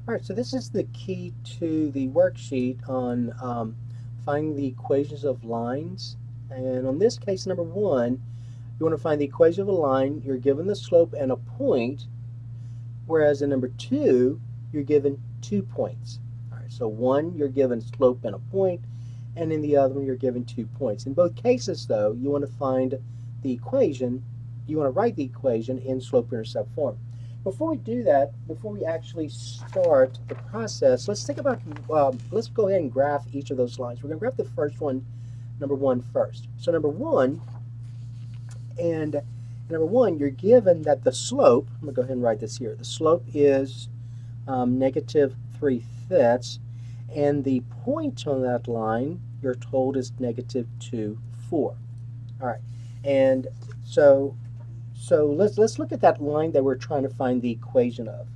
All right, so this is the key to the worksheet on finding the equations of lines. And on this case, number one, you want to find the equation of a line. You're given the slope and a point, whereas in number two, you're given 2 points. All right, so one, you're given slope and a point, and in the other one, you're given 2 points. In both cases, though, you want to find the equation, you want to write the equation in slope-intercept form. Before we do that, before we actually start the process, let's think about, let's go ahead and graph each of those lines. We're going to graph the first one, number one, first. So number one, you're given that the slope, I'm going to go ahead and write this here, the slope is negative 3/5, and the point on that line, you're told, is negative 2, 4. All right, and so let's look at that line that we're trying to find the equation of.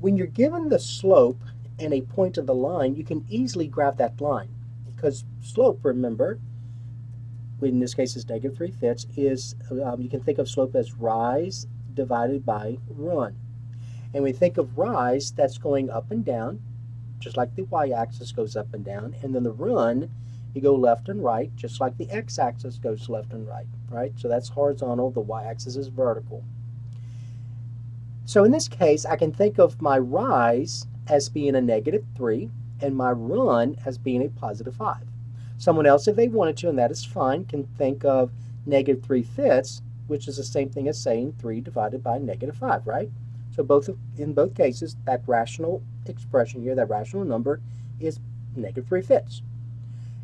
When you're given the slope and a point of the line, you can easily graph that line, because slope, remember, in this case is negative 3/5, is you can think of slope as rise divided by run. And when we think of rise, that's going up and down, just like the y-axis goes up and down, and then the run, you go left and right, just like the x-axis goes left and right, right? So that's horizontal, the y-axis is vertical. So in this case, I can think of my rise as being a negative 3 and my run as being a positive 5. Someone else, if they wanted to, and that is fine, can think of negative 3/5, which is the same thing as saying 3 divided by negative 5, right? So in both cases, that rational expression here, that rational number, is negative 3/5.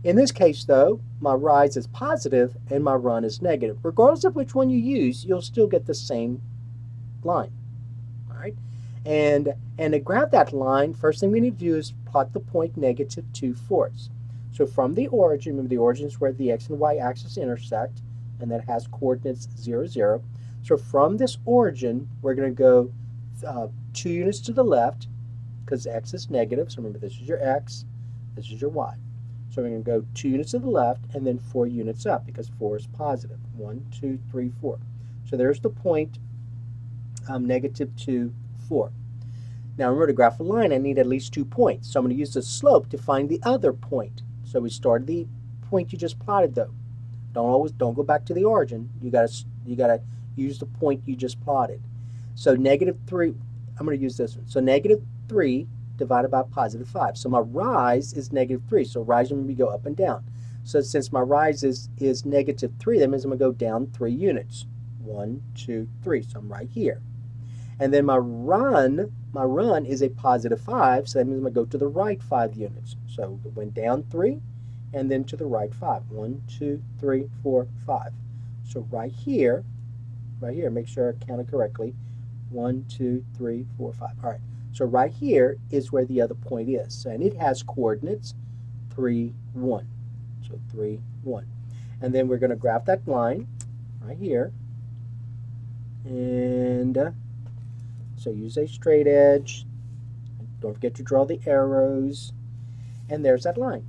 In this case, though, my rise is positive and my run is negative. Regardless of which one you use, you'll still get the same line. All right? And to graph that line, first thing we need to do is plot the point negative 2, 4. So from the origin, remember the origin is where the x and y axis intersect, and that has coordinates 0, 0. So from this origin, we're going to go 2 units to the left, because x is negative. So remember, this is your x, this is your y. So we're going to go 2 units to the left, and then 4 units up, because 4 is positive. 1, 2, 3, 4. So there's the point, negative 2, 4. Now remember, to graph a line, I need at least 2 points. So I'm going to use the slope to find the other point. So we started the point you just plotted, though. Don't go back to the origin. You gotta use the point you just plotted. So negative 3, I'm going to use this one. So negative 3 divided by positive 5. So my rise is negative 3. So rise, remember, we go up and down. So since my rise is negative 3, that means I'm going to go down 3 units. 1, 2, 3. So I'm right here. And then my run is a positive 5, so that means I'm going to go to the right 5 units. So it went down 3, and then to the right 5. 1, 2, 3, 4, 5. So right here, make sure I counted correctly. 1, 2, 3, 4, 5. All right. So right here is where the other point is. And it has coordinates 3, 1. So 3, 1. And then we're going to graph that line right here. And so use a straight edge. Don't forget to draw the arrows. And there's that line.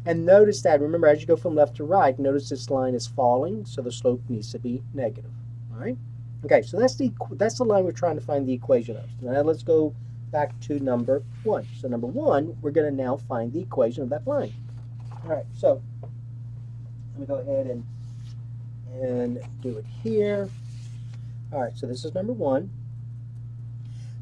And notice that, remember, as you go from left to right, notice this line is falling, so the slope needs to be negative. All right? Okay, so that's the line we're trying to find the equation of. Now let's go back to number one. So number one, we're going to now find the equation of that line. All right, so let me go ahead and do it here. All right, so this is number one.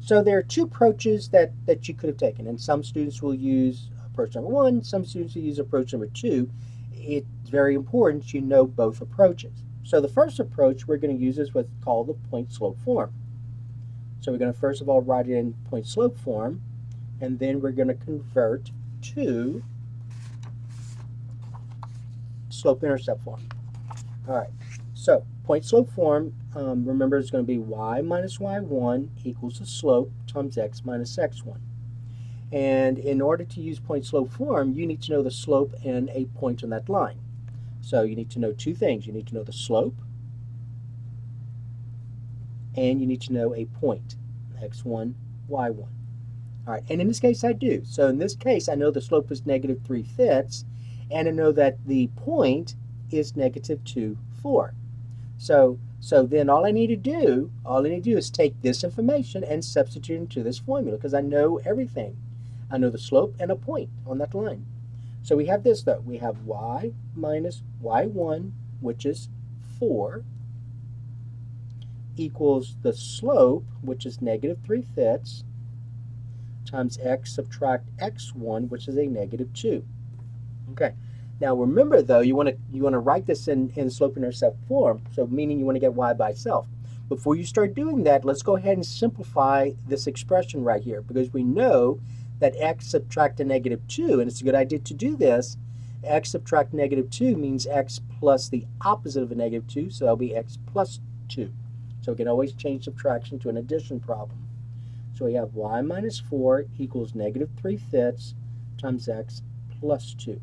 So there are 2 approaches that you could have taken, and some students will use approach number 1, some students will use approach number 2. It's very important you know both approaches. So the first approach we're going to use is what's called the point-slope form. So we're going to first of all write it in point-slope form, and then we're going to convert to slope-intercept form. All right, so point-slope form, remember, it's going to be y minus y1 equals the slope times x minus x1. And in order to use point-slope form, you need to know the slope and a point on that line. So you need to know 2 things. You need to know the slope, and you need to know a point, x1, y1. All right, and in this case I do. So in this case, I know the slope is negative 3/5, and I know that the point is negative 2, 4. So So then all I need to do is take this information and substitute into this formula because I know everything. I know the slope and a point on that line. So we have this though. We have y minus y1, which is 4, equals the slope, which is negative 3/5, times x subtract x1, which is a negative 2. Okay. Now remember though, you want to write this in slope-intercept form, so meaning you want to get y by itself. Before you start doing that, let's go ahead and simplify this expression right here, because we know that x subtract a negative 2, and it's a good idea to do this. X subtract negative 2 means x plus the opposite of a negative 2, so that'll be x plus 2. So we can always change subtraction to an addition problem. So we have y minus 4 equals negative 3/5 times x plus 2.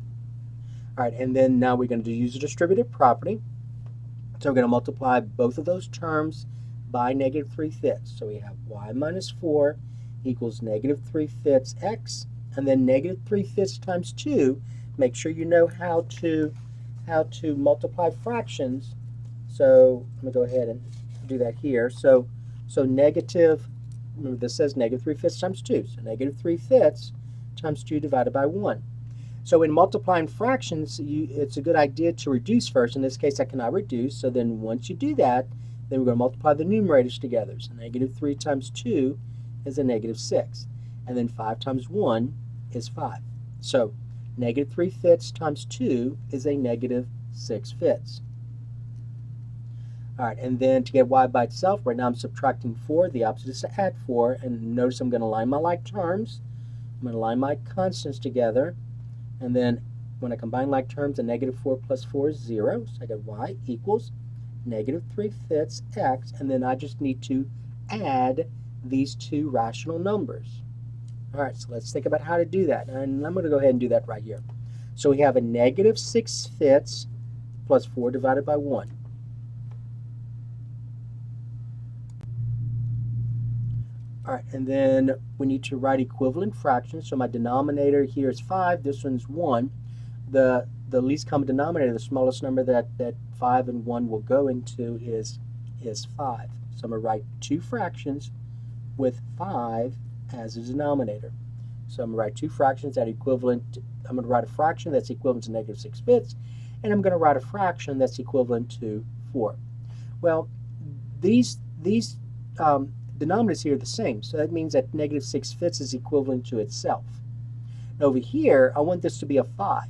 All right, and then now we're going to use a distributive property. So we're going to multiply both of those terms by negative 3/5. So we have y minus 4 equals negative 3/5 x, and then negative 3/5 times 2. Make sure you know how to multiply fractions. So I'm going to go ahead and do that here. So negative, remember this says negative 3/5 times 2. So negative 3/5 times 2 divided by 1. So in multiplying fractions, it's a good idea to reduce first. In this case, I cannot reduce. So then once you do that, then we're going to multiply the numerators together. So negative 3 times 2 is a negative 6. And then 5 times 1 is 5. So negative 3/5 times 2 is a negative 6/5. All right, and then to get y by itself, right now I'm subtracting 4. The opposite is to add 4. And notice I'm going to line my like terms. I'm going to line my constants together. And then when I combine like terms, a negative 4 plus 4 is 0. So I get y equals negative 3/5 x. And then I just need to add these two rational numbers. All right, so let's think about how to do that. And I'm going to go ahead and do that right here. So we have a negative 6/5 plus 4 divided by 1. All right, and then we need to write equivalent fractions. So my denominator here is 5. This one's 1. The least common denominator, the smallest number that 5 and 1 will go into is 5. So I'm going to write two fractions with 5 as a denominator. So I'm going to write two fractions that are equivalent. I'm going to write a fraction that's equivalent to negative 6/5, and I'm going to write a fraction that's equivalent to 4. Well, these denominators here are the same, so that means that negative 6/5 is equivalent to itself. Now over here, I want this to be a 5.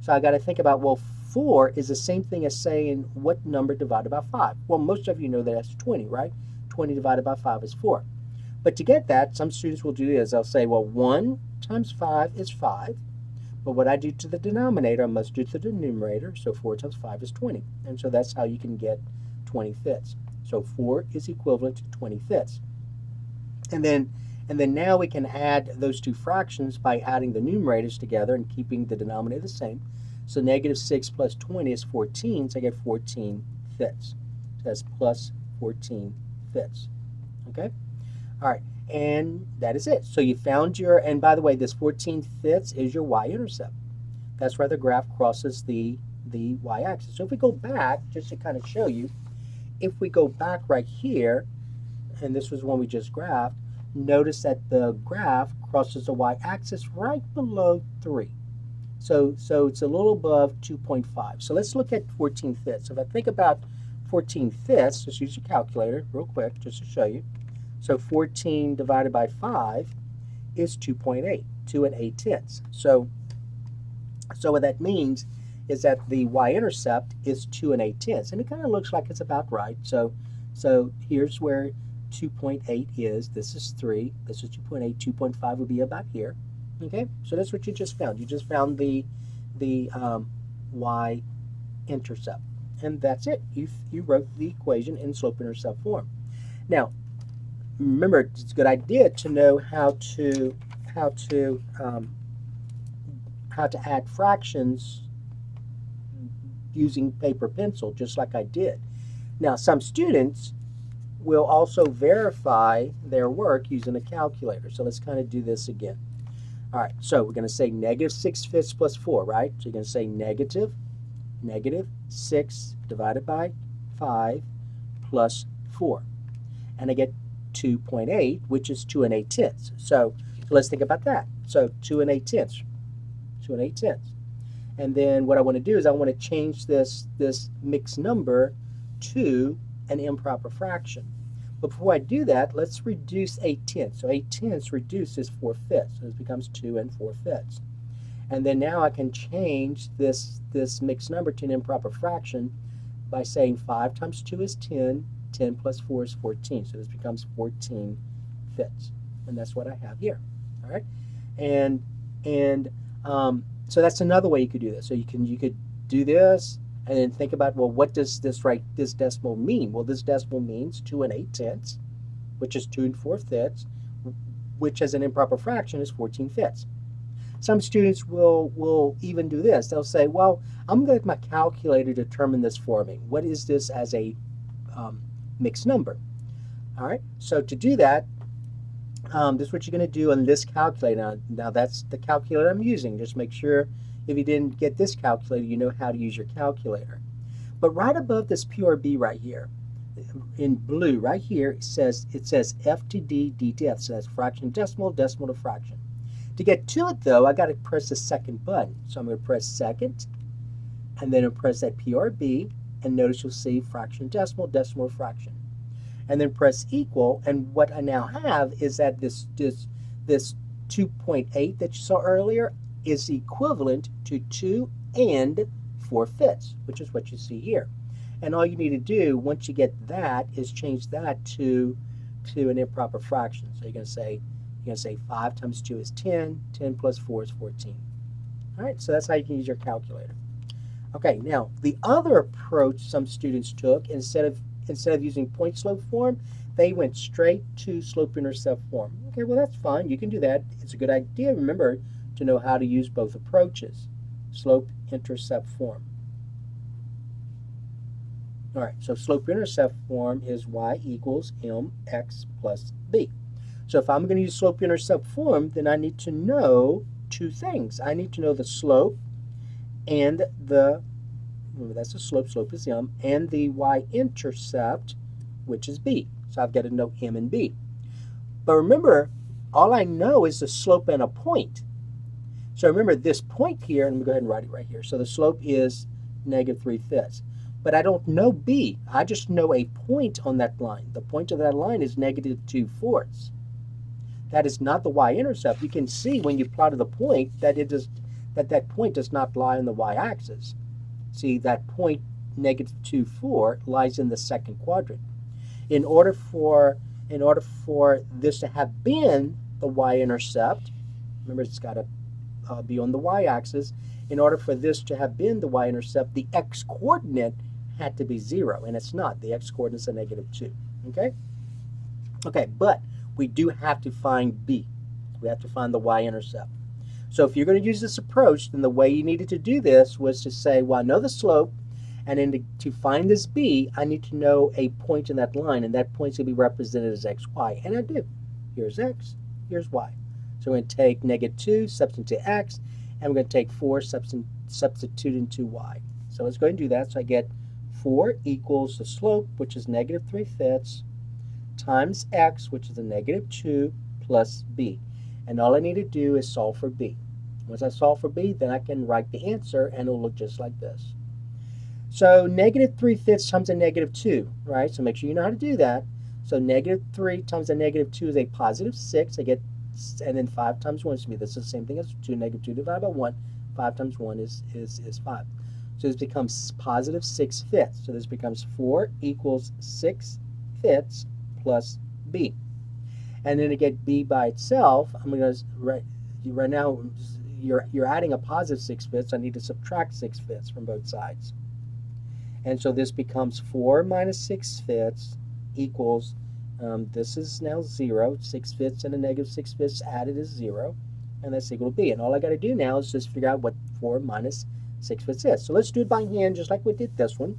So I got to think about, well, 4 is the same thing as saying what number divided by 5? Well, most of you know that that's 20, right? 20 divided by 5 is 4. But to get that, some students will do is they'll say, well, 1 times 5 is 5. But what I do to the denominator, I must do to the numerator. So 4 times 5 is 20. And so that's how you can get 20/5. So 4 is equivalent to 20/5. And then now we can add those two fractions by adding the numerators together and keeping the denominator the same. So negative 6 plus 20 is 14, so I get 14/5. So that's plus 14/5. Okay? All right, and that is it. So you found your, and by the way, this 14/5 is your y-intercept. That's where the graph crosses the y-axis. So if we go back, just to kind of show you, if we go back right here, and this was one we just graphed, notice that the graph crosses the y-axis right below 3. So it's a little above 2.5. So let's look at 14/5. So if I think about 14/5, just use your calculator real quick just to show you. So 14 divided by 5 is 2.8, 2 8/10. So what that means is that the y-intercept is 2 8/10, and it kind of looks like it's about right. So here's where 2.8 is. This is 3. This is 2.8. 2.5 would be about here. Okay, so that's what you just found. You just found the y-intercept, and that's it. You wrote the equation in slope-intercept form. Now, remember, it's a good idea to know how to add fractions using paper pencil, just like I did. Now, some students will also verify their work using a calculator. So let's kind of do this again. All right, so we're going to say negative 6/5 plus 4, right? So you're going to say negative 6 divided by 5 plus 4. And I get 2.8, which is 2 8/10. So let's think about that. So 2 8/10. 2 8/10. And then what I want to do is I want to change this mixed number to an improper fraction. But before I do that, let's reduce 8/10. So 8/10 reduces 4/5. So this becomes 2 4/5. And then now I can change this mixed number to an improper fraction by saying 5 times 2 is 10, 10 plus 4 is 14. So this becomes 14/5. And that's what I have here. All right? And so that's another way you could do this. So you could do this and then think about, well, what does this decimal mean? Well, this decimal means 2 8/10, which is 2 4/5, which as an improper fraction is 14/5. Some students will even do this. They'll say, well, I'm going to let my calculator determine this for me. What is this as a mixed number? All right, so to do that, this is what you're going to do on this calculator. Now that's the calculator I'm using. Just make sure if you didn't get this calculator, you know how to use your calculator. But right above this PRB right here, in blue right here, it says F to D, D to F. So that's fraction decimal, decimal to fraction. To get to it though, I got to press the second button. So I'm going to press second, and then I'll press that PRB, and notice you'll see fraction decimal, decimal to fraction. And then press equal, and what I now have is that this 2.8 that you saw earlier is equivalent to 2 4/5, which is what you see here. And all you need to do once you get that is change that to an improper fraction. So you're going to say 5 times 2 is 10, 10 plus 4 is 14. All right, so that's how you can use your calculator. Okay, now the other approach some students took, instead of using point slope form, they went straight to slope intercept form. Okay, well that's fine. You can do that. It's a good idea, remember, to know how to use both approaches. Slope intercept form. All right, so slope intercept form is y equals mx plus b. So if I'm going to use slope intercept form, then I need to know two things. I need to know the slope and remember that's the slope is m, and the y-intercept, which is b. So I've got to know m and b. But remember, all I know is the slope and a point. So remember this point here, and I'm going to go ahead and write it right here. So the slope is -3/5. But I don't know b. I just know a point on that line. The point of that line is -2/4. That is not the y-intercept. You can see when you plotted the point that that point does not lie on the y-axis. See, that point -2/4 lies in the second quadrant. In order for this to have been the y-intercept, remember it's got to be on the y-axis. In order for this to have been the y-intercept, the x-coordinate had to be 0, and it's not. The x-coordinate is a -2. Okay? Okay, but we do have to find b. We have to find the y-intercept. So if you're going to use this approach, then the way you needed to do this was to say, well, I know the slope, and then to find this b, I need to know a point in that line, and that point's going to be represented as x, y. And I do. Here's x, here's y. So we're going to take -2, substitute to x, and we're going to take 4, substitute into y. So let's go ahead and do that. So I get 4 equals the slope, which is -3/5, times x, which is a -2, plus b. And all I need to do is solve for b. Once I solve for b, then I can write the answer, and it'll look just like this. So -3/5 times a -2, right? So make sure you know how to do that. So -3 times a -2 is a +6. I get, and then 5 times 1 is me. This is the same thing as 2. -2 divided by 1. 5 times 1 is 5. So this becomes +6/5. So this becomes 4 equals 6/5 plus b. And then to get b by itself, I'm going to right now you're adding a +6/5. I need to subtract 6/5 from both sides. And so this becomes 4 minus 6/5 equals, this is now 0. 6/5 and a -6/5 added is 0. And that's equal to b. And all I got to do now is just figure out what 4 minus 6/5 is. So let's do it by hand just like we did this one.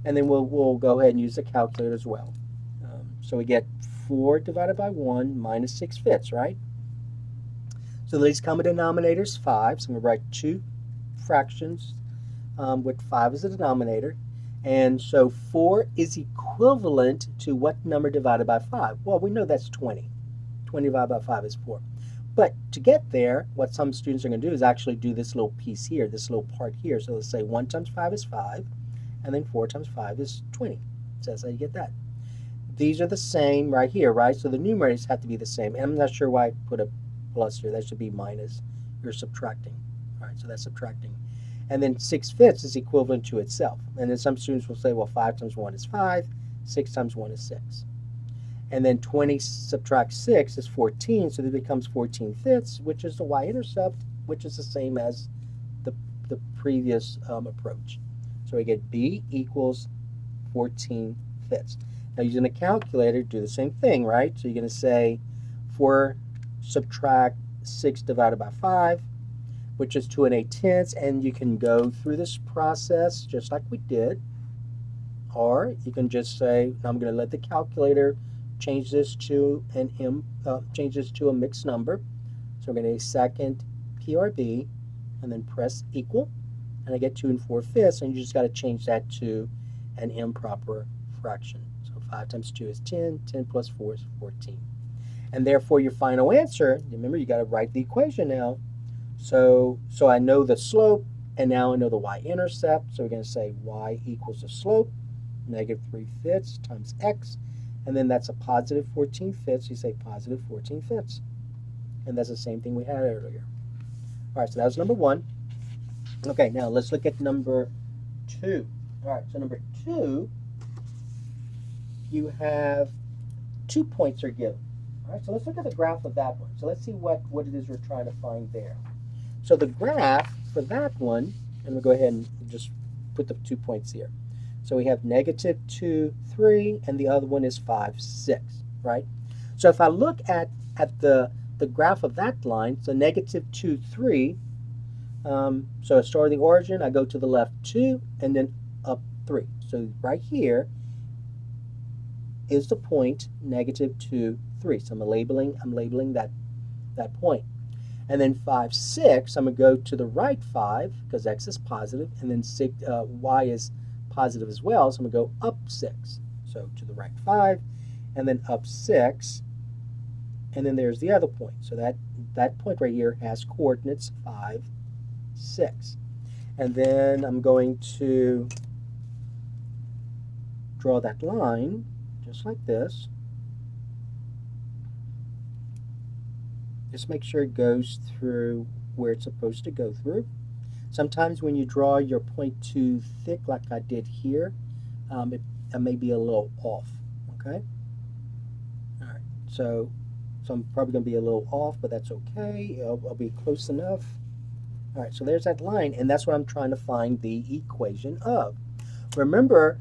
And then we'll go ahead and use the calculator as well. So we get 4 divided by 1 minus 6/5, right? So the least common denominator is 5. So I'm going to write two fractions with 5 as the denominator. And so 4 is equivalent to what number divided by 5? Well, we know that's 20. 20 divided by 5 is 4. But to get there, what some students are going to do is actually do this little piece here, this little part here. So let's say 1 times 5 is 5, and then 4 times 5 is 20. So that's how you get that. These are the same right here, right? So the numerators have to be the same. And I'm not sure why I put a plus here. That should be minus. You're subtracting. All right, so that's subtracting. And then 6/5 is equivalent to itself. And then some students will say, well, 5 times 1 is 5, 6 times 1 is 6. And then 20 subtract 6 is 14, so it becomes 14/5, which is the y-intercept, which is the same as the previous approach. So we get b equals 14/5. Now using a calculator, do the same thing, right? So you're going to say 4 subtract 6 divided by 5, which is 2 8/10, and you can go through this process just like we did. Or you can just say, I'm going to let the calculator change this to a mixed number. So we're going to second PRB and then press equal, and I get 2 4/5, and you just got to change that to an improper fraction. So 5 times 2 is 10, 10 plus 4 is 14. And therefore your final answer, remember you got to write the equation now. So I know the slope, and now I know the y-intercept. So we're going to say y equals the slope, -3/5 times x, and then that's a positive 14/5. You say positive 14/5. And that's the same thing we had earlier. All right, so that was number 1. Okay, now let's look at number 2. All right, so number 2, you have 2 points are given. All right, so let's look at the graph of that one. So let's see what it is we're trying to find there. So the graph for that one, and we'll go ahead and just put the 2 points here. So we have -2, 3, and the other one is 5, 6, right? So if I look at the graph of that line, so -2, 3, so I start the origin, I go to the left 2, and then up 3. So right here is the point -2, 3. So I'm labeling that point. And then 5, 6, I'm going to go to the right 5, because x is positive, and then y is positive as well, so I'm going to go up 6. So to the right 5, and then up 6, and then there's the other point. So that point right here has coordinates 5, 6. And then I'm going to draw that line, just like this. Just make sure it goes through where it's supposed to go through. Sometimes when you draw your point too thick, like I did here, it may be a little off, okay? All right, so I'm probably going to be a little off, but that's okay. I'll be close enough. All right, so there's that line, and that's what I'm trying to find the equation of. Remember,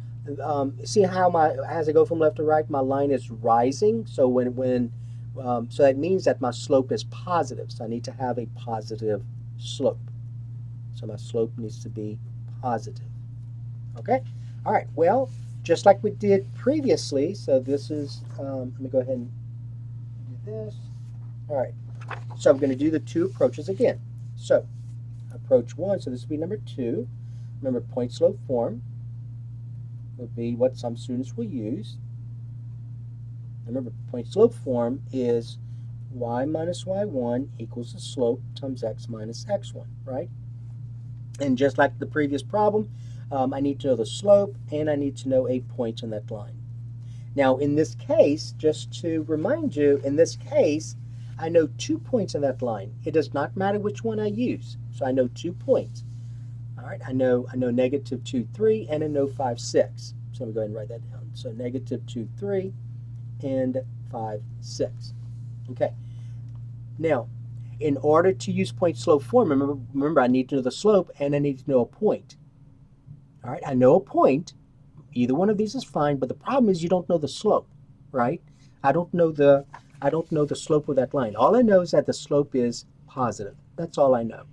see how as I go from left to right, my line is rising. So so that means that my slope is positive. So I need to have a positive slope. So my slope needs to be positive. Okay? All right, well, just like we did previously, so this is, let me go ahead and do this. All right, so I'm going to do the 2 approaches again. So approach 1, so this would be number 2. Remember, point slope form would be what some students will use. Remember, point slope form is y minus y1 equals the slope times x minus x1, right? And just like the previous problem, I need to know the slope, and I need to know a point on that line. Now, in this case, just to remind you, in this case, I know 2 points on that line. It does not matter which one I use. So I know 2 points. All right, I know -2, 3, and I know 5, 6. So I'm going to go ahead and write that down. So -2, 3, and 5, 6. Okay. Now, in order to use point slope form, remember I need to know the slope and I need to know a point. All right, I know a point. Either one of these is fine, but the problem is you don't know the slope, right? I don't know the slope of that line. All I know is that the slope is positive. That's all I know.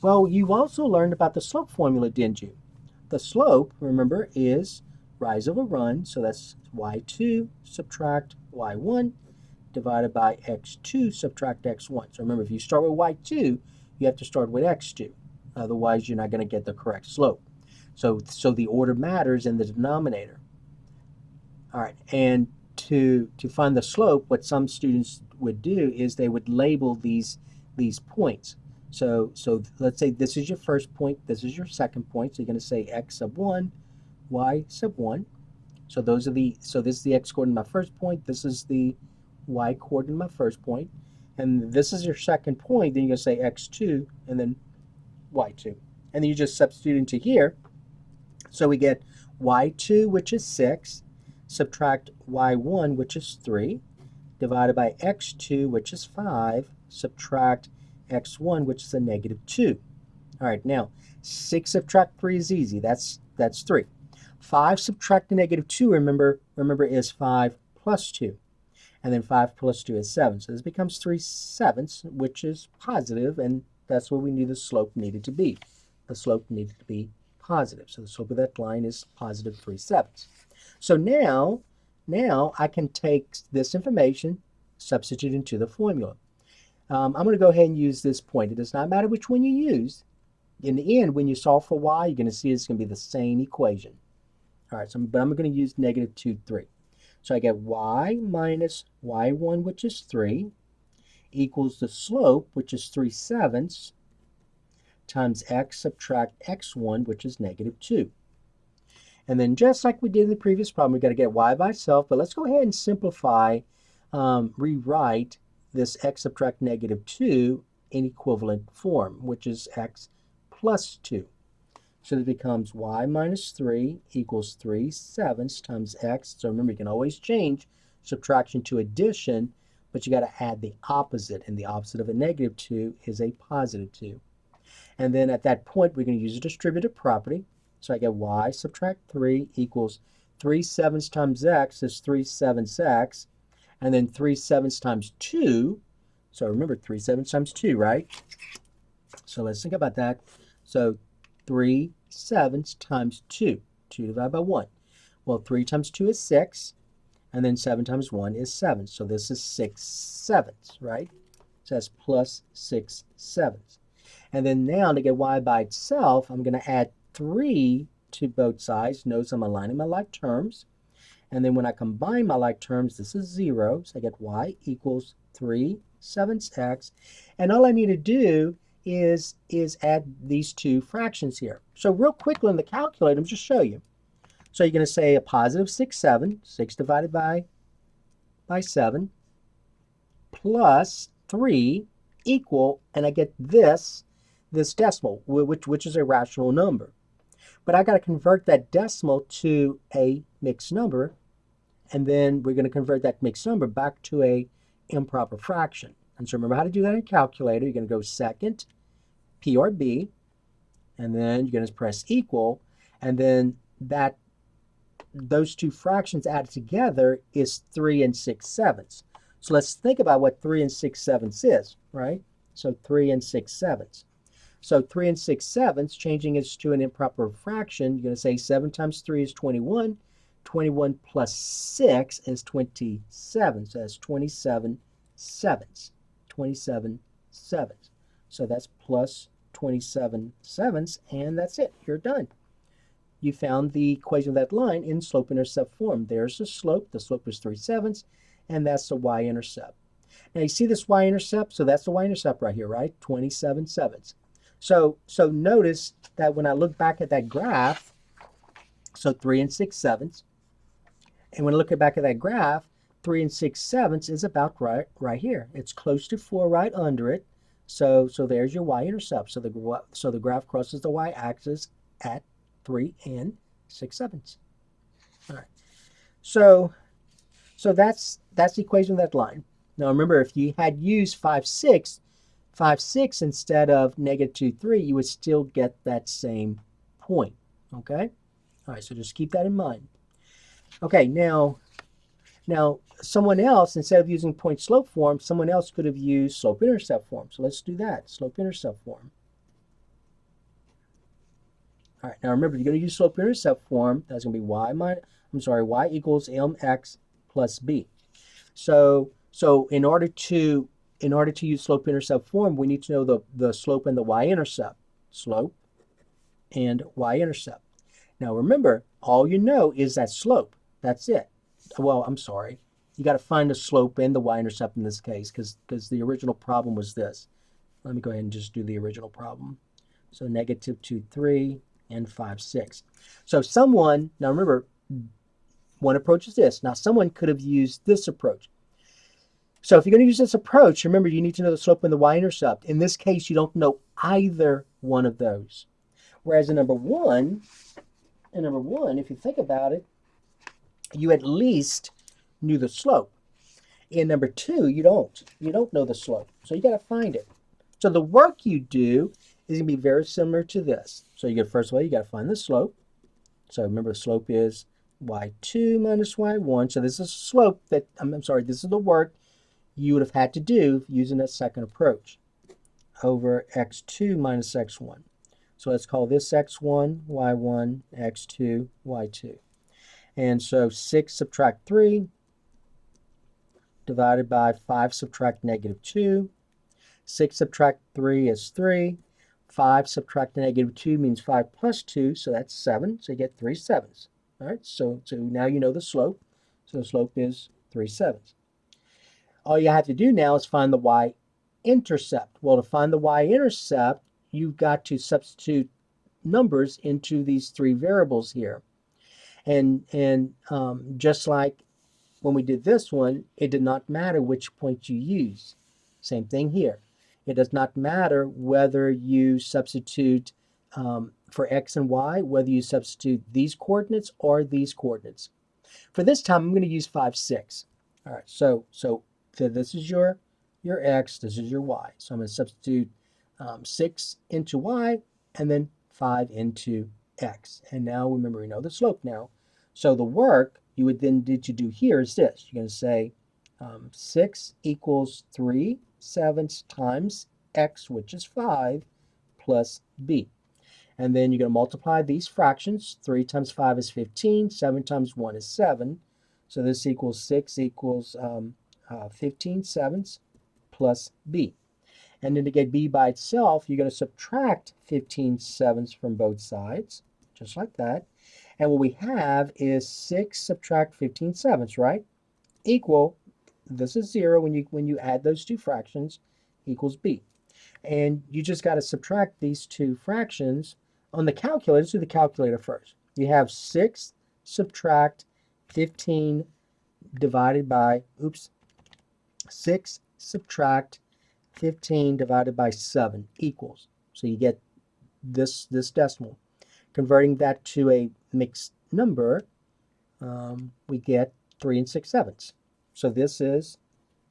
Well, you also learned about the slope formula, didn't you? The slope, remember, is rise over run, so that's y2 subtract y1 divided by x2 subtract x1. So remember, if you start with y2, you have to start with x2. Otherwise, you're not going to get the correct slope. So the order matters in the denominator. All right, and to find the slope, what some students would do is they would label these points. So let's say this is your first point, this is your second point. So you're going to say x sub 1, y sub 1. So this is the x coordinate of my first point, this is the y coordinate of my first point, and this is your second point. Then you're going to say x2 and then y2. And then you just substitute into here. So we get y2, which is 6, subtract y1, which is 3, divided by x2, which is 5, subtract x1, which is a negative 2. All right, now 6 subtract 3 is easy. That's 3. 5 subtract the negative 2, remember, is 5 plus 2. And then 5 plus 2 is 7. So this becomes 3/7, which is positive, and that's what we knew the slope needed to be. The slope needed to be positive. So the slope of that line is positive 3/7. So now I can take this information, substitute into the formula. I'm going to go ahead and use this point. It does not matter which one you use. In the end, when you solve for y, you're going to see it's going to be the same equation. All right, but I'm going to use negative 2, 3. So I get y minus y1, which is 3, equals the slope, which is 3/7, times x subtract x1, which is negative 2. And then just like we did in the previous problem, we've got to get y by itself, but let's go ahead and simplify, rewrite this x subtract negative 2 in equivalent form, which is x plus 2. So it becomes y minus 3 equals 3/7 times x. So remember, you can always change subtraction to addition, but you got to add the opposite, and the opposite of a negative 2 is a positive 2. And then at that point, we're going to use a distributive property. So I get y subtract 3 equals 3/7 times x is 3/7 x, and then 3/7 times 2. So remember, 3/7 times 2, right? So let's think about that. So 3/7 times 2. 2 divided by 1. Well, 3 times 2 is 6, and then 7 times 1 is 7. So this is 6/7, right? So that's plus 6/7. And then now to get y by itself, I'm going to add 3 to both sides. Notice I'm aligning my like terms. And then when I combine my like terms, this is 0. So I get y equals 3/7 x. And all I need to do is add these two fractions here. So real quickly in the calculator, just show you. So you're going to say a positive 6/7, 6 divided by 7, plus 3 equal, and I get this decimal, which is a rational number. But I got to convert that decimal to a mixed number, and then we're going to convert that mixed number back to a improper fraction. And so remember how to do that in a calculator. You're going to go second, P or B, and then you're going to press equal, and then those two fractions added together is 3 6/7. So let's think about what 3 6/7 is, right? So 3 6/7. So 3 6/7, changing it to an improper fraction, you're going to say 7 times 3 is 21. 21 plus 6 is 27. So that's 27/7. 27/7. So that's plus 27/7, and that's it. You're done. You found the equation of that line in slope-intercept form. There's the slope. The slope is 3/7, and that's the y-intercept. Now you see this y-intercept? So that's the y-intercept right here, right? 27/7. So notice that when I look back at that graph, so 3 6/7, and when I look back at that graph, 3 6/7 is about right here. It's close to 4 right under it. So there's your y-intercept. So the graph crosses the y-axis at 3 6/7. All right. So that's the equation of that line. Now remember, if you had used 5/6 instead of negative 2, 3, you would still get that same point. Okay? All right, so just keep that in mind. Okay, now someone else, instead of using point-slope form, someone else could have used slope-intercept form. So let's do that, slope-intercept form. All right, now remember, you're going to use slope-intercept form. That's going to be y equals mx plus b. So in order to use slope-intercept form, we need to know the slope and the y-intercept. Slope and y-intercept. Now remember, all you know is that slope. That's it. Well, I'm sorry. You got to find the slope and the y-intercept in this case because the original problem was this. Let me go ahead and just do the original problem. So negative 2, 3, and 5, 6. So someone, now remember, one approach is this. Now someone could have used this approach. So if you're going to use this approach, remember you need to know the slope and the y-intercept. In this case, you don't know either one of those. Whereas in number one, if you think about it, you at least knew the slope. In number two, you don't. You don't know the slope. So you got to find it. So the work you do is going to be very similar to this. So you get, first of all, you got to find the slope. So remember, the slope is y2 minus y1. So this is a slope that, I'm sorry, this is the work you would have had to do using that second approach over x2 minus x1. So let's call this x1, y1, x2, y2. And so 6 subtract 3 divided by 5 subtract negative 2. 6 subtract 3 is 3. 5 subtract negative 2 means 5 plus 2, so that's 7. So you get 3 sevens. All right, so now you know the slope. So the slope is 3 sevens. All you have to do now is find the y-intercept. Well, to find the y-intercept, you've got to substitute numbers into these three variables here. And just like when we did this one, it did not matter which point you use. Same thing here. It does not matter whether you substitute for x and y, whether you substitute these coordinates or these coordinates. For this time, I'm going to use 5, 6. All right, so this is your x, this is your y. So I'm going to substitute 6 into y and then 5 into x. And now remember, we know the slope now. So the work you would then need to do here is this. You're going to say 6 equals 3 sevenths times x, which is 5, plus b. And then you're going to multiply these fractions. 3 times 5 is 15. 7 times 1 is 7. So this equals 6 equals 15 sevenths plus b. And then to get b by itself, you're going to subtract 15 sevenths from both sides, just like that. And what we have is 6 subtract 15 sevenths, right? Equal, this is 0 when you add those two fractions, equals b. And you just got to subtract these two fractions. On the calculator, let's do the calculator first. You have 6 subtract 15 divided by, 6 subtract 15 divided by 7 equals. So you get this decimal. Converting that to a mixed number, we get 3 and 6 sevenths. So this is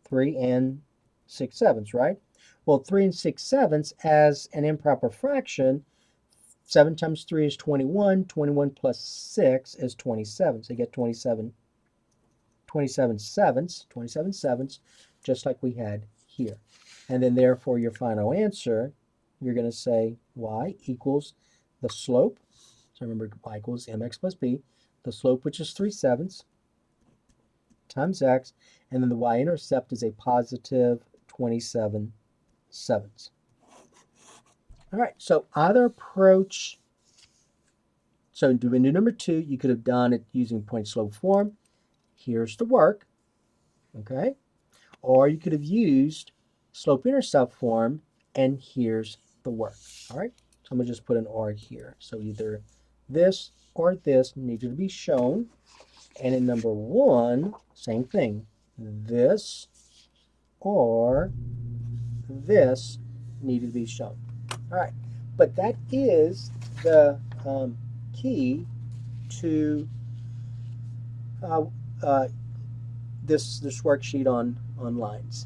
3 and 6 sevenths, right? Well, 3 and 6 sevenths as an improper fraction, 7 times 3 is 21. 21 plus 6 is 27. So you get 27 sevenths, just like we had here. And then therefore your final answer, you're going to say y equals the slope. So remember, y equals mx plus b. The slope, which is 3 sevenths, times x. And then the y-intercept is a positive 27 sevenths. All right, so either approach, so doing number 2, you could have done it using point slope form. Here's the work, okay? Or you could have used slope intercept form, and here's the work, all right? So I'm gonna just put an or here. So either this or this needed to be shown. And in number 1, same thing. This or this needed to be shown. All right, but that is the key to this worksheet on lines.